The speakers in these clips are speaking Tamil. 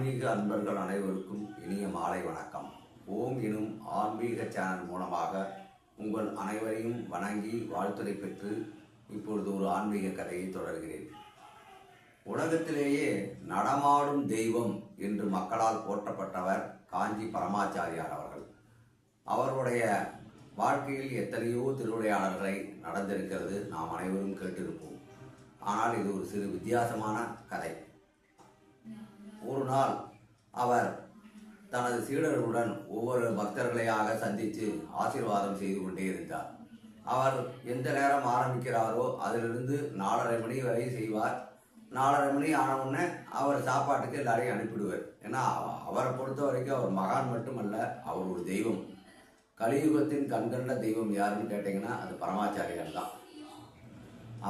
ஆன்மீக அன்பர்கள் அனைவருக்கும் இனிய மாலை வணக்கம். ஓம் எனும் ஆன்மீக சேனல் மூலமாக உங்கள் அனைவரையும் வணங்கி வாழ்த்துரை பெற்று இப்பொழுது ஒரு ஆன்மீக கதையை தொடர்கிறேன். உலகத்திலேயே நடமாடும் தெய்வம் என்று மக்களால் போற்றப்பட்டவர் காஞ்சி பரமாச்சாரியார் அவர்கள். அவருடைய வாழ்க்கையில் எத்தனையோ திருவிளையாடல்களை நடந்திருக்கிறது, நாம் அனைவரும் கேட்டிருப்போம். ஆனால் இது ஒரு சிறு வித்தியாசமான கதை. ஒரு நாள் அவர் தனது சீடர்களுடன் ஒவ்வொரு பக்தர்களையாக சந்தித்து ஆசீர்வாதம் செய்து கொண்டே இருந்தார். அவர் எந்த நேரம் ஆரம்பிக்கிறாரோ அதிலிருந்து 4:30 மணி வரை செய்வார். 4:30 மணி ஆனவுடனே அவர் சாப்பாட்டுக்கு எல்லாரையும் அனுப்பிடுவார். ஏன்னா அவரை பொறுத்த வரைக்கும் அவர் மகான் மட்டுமல்ல, அவர் ஒரு தெய்வம். கலியுகத்தின் கண்கண்ட தெய்வம் யாருன்னு கேட்டிங்கன்னா அது பரமாச்சாரியார் தான்.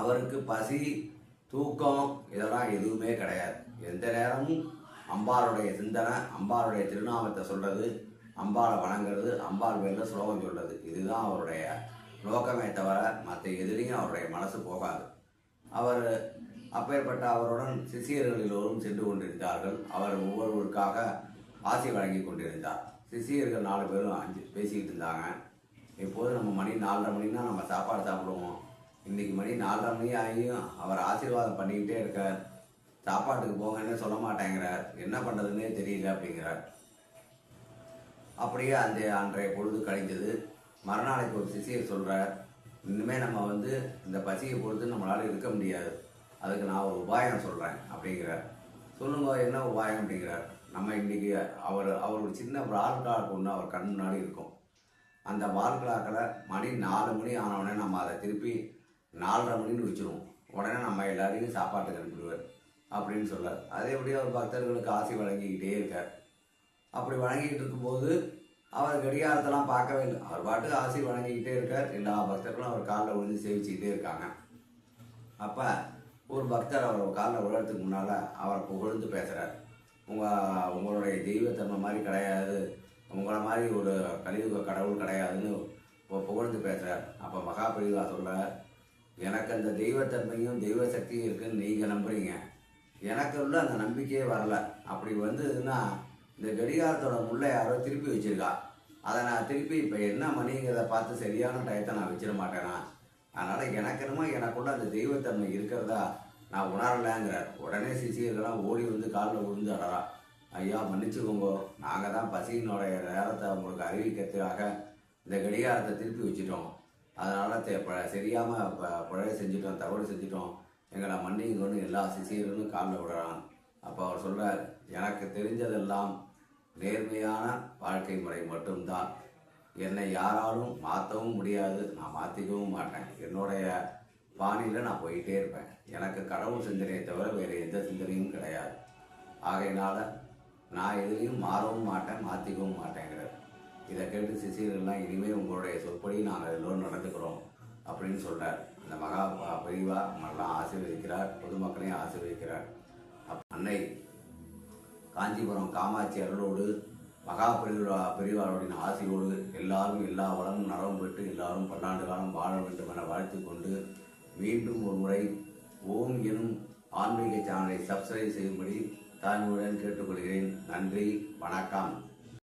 அவருக்கு பசி தூக்கம் இதெல்லாம் எதுவுமே கிடையாது. எந்த நேரமும் அம்பாளுடைய சிந்தனை, அம்பாளுடைய திருநாமத்தை சொல்கிறது, அம்பாளை வணங்குறது, அம்பாள் பேரில் ஸ்லோகம் சொல்கிறது, இதுதான் அவருடைய நோக்கமே தவிர மற்ற எதிரையும் அவருடைய மனசு போகாது. அவர் அப்பேற்பட்ட அவருடன் சிஷியர்கள் எல்லோரும் சென்று கொண்டிருந்தார்கள். அவர் ஒவ்வொருவருக்காக ஆசி வழங்கி கொண்டிருந்தார். சிஷியர்கள் 4 பேரும் 5 பேசிக்கிட்டு இருந்தாங்க. இப்போது நம்ம மணி 4:30 மணினா நம்ம சாப்பாடு சாப்பிடுவோம். இன்றைக்கி மணி 4:30 மணி ஆகியும் அவர் ஆசீர்வாதம் பண்ணிக்கிட்டே இருக்கார். சாப்பாட்டுக்கு போங்கன்னு சொல்ல மாட்டேங்கிறார். என்ன பண்ணுறதுன்னே தெரியல அப்படிங்கிறார். அப்படியே அன்றைய பொழுது கழிஞ்சது. மறுநாளைக்கு ஒரு சிஷியர் சொல்கிறார், இனிமேல் நம்ம இந்த பசியை பொறுத்து நம்மளால் இருக்க முடியாது, அதுக்கு நான் ஒரு உபாயம் சொல்கிறேன் அப்படிங்கிறார். சொல்லுங்க, என்ன உபாயம் அப்படிங்கிறார். நம்ம இன்றைக்கி அவர் ஒரு சின்ன வால் கிளாக் ஒன்று அவர் கண் முன்னாடி இருக்கும். அந்த வால் கிளாக்கில் மணி 4 மணி ஆனவுடனே நம்ம அதை திருப்பி 4:30 மணின்னு வச்சுருவோம். உடனே நம்ம எல்லாரையும் சாப்பாட்டுக்கு அனுப்பிடுவார் அப்படின்னு சொல்கிறார். அதே எப்படி அவர் பக்தர்களுக்கு ஆசி வழங்கிக்கிட்டே இருக்கார். அப்படி வழங்கிக்கிட்டு இருக்கும்போது அவர் கடிகாரத்தெல்லாம் பார்க்கவே இல்லை. அவர் பாட்டுக்கு ஆசி வழங்கிக்கிட்டே இருக்கார். எல்லா பக்தர்களும் அவர் காலில் விழுந்து சேவிச்சுக்கிட்டே இருக்காங்க. அப்போ ஒரு பக்தர் அவர் காலில் விழுறதுக்கு முன்னால் அவரை புகழ்ந்து பேசுகிறார். உங்களுடைய தெய்வத்தன்மை மாதிரி கிடையாது, உங்களை மாதிரி ஒரு கலியுக கடவுள் கிடையாதுன்னு புகழ்ந்து பேசுகிறார். அப்போ மகாபிரிவா சொல்கிறார், எனக்கு அந்த தெய்வத்தன்மையும் தெய்வ சக்தியும் இருக்குதுன்னு நீங்கள் நம்புறீங்க, எனக்கு உள்ள அந்த நம்பிக்கையே வரல. அப்படி வந்ததுன்னா இந்த கடிகாரத்தோட முள்ளை யாரோ திருப்பி வச்சுருக்கா, அதை நான் திருப்பி இப்போ என்ன மணிங்கிறத பார்த்து சரியான டயத்தை நான் வச்சிட மாட்டேனா, அதனால் எனக்குள்ள அந்த தெய்வத்தன்மை இருக்கிறதா நான் உணரலைங்கிறார். உடனே சிஷியர்கள்லாம் ஓடி காலில் விழுந்து அடறா, ஐயா மன்னிச்சுக்கோங்க, நாங்கள் தான் பசியினுடைய நேரத்தை உங்களுக்கு அறிவிக்கிறதுக்காக இந்த கடிகாரத்தை திருப்பி வச்சுட்டோம், அதனால் சரியாமல் பிழைய செஞ்சிட்டோம், தவறு செஞ்சிட்டோம், எங்களை மன்னிங்கன்னு எல்லா சிஷியர்களும் காலில் விடுறான். அப்போ அவர் சொல்கிறார், எனக்கு தெரிஞ்சதெல்லாம் நேர்மையான வாழ்க்கை முறை மட்டும்தான், என்னை யாராலும் மாற்றவும் முடியாது, நான் மாற்றிக்கவும் மாட்டேன், என்னுடைய பாணியில் நான் போயிட்டே இருப்பேன், எனக்கு கடவுள் சிந்தனையை தவிர வேறு எந்த சிந்தனையும் கிடையாது, ஆகையினால் நான் எதுலேயும் மாறவும் மாட்டேன், மாற்றிக்கவும் மாட்டேங்கிறார். இதை கேட்டு சிஷியர்கள்லாம் இனிமேல் உங்களுடைய சொற்படி நாங்கள் எல்லோரும் நடந்துக்கிறோம் அப்படின்னு சொல்கிறார். இந்த மகா பெரிவா நம்மெல்லாம் ஆசீர்வதிக்கிறார், பொதுமக்களையும் ஆசீர்வதிக்கிறார். அன்னை காஞ்சிபுரம் காமாட்சி அருளோடு மகா பெரிவாருடைய ஆசையோடு எல்லாரும் எல்லா வளமும் நலமும் பெற்று எல்லாரும் 12 காலம் வாழ வேண்டும் என வாழ்த்து கொண்டு மீண்டும் ஒரு முறை ஓம் எனும் ஆன்மீக சேனலை சப்ஸ்கிரைப் செய்யும்படி தாழ்மையுடன் கேட்டுக்கொள்கிறேன். நன்றி, வணக்கம்.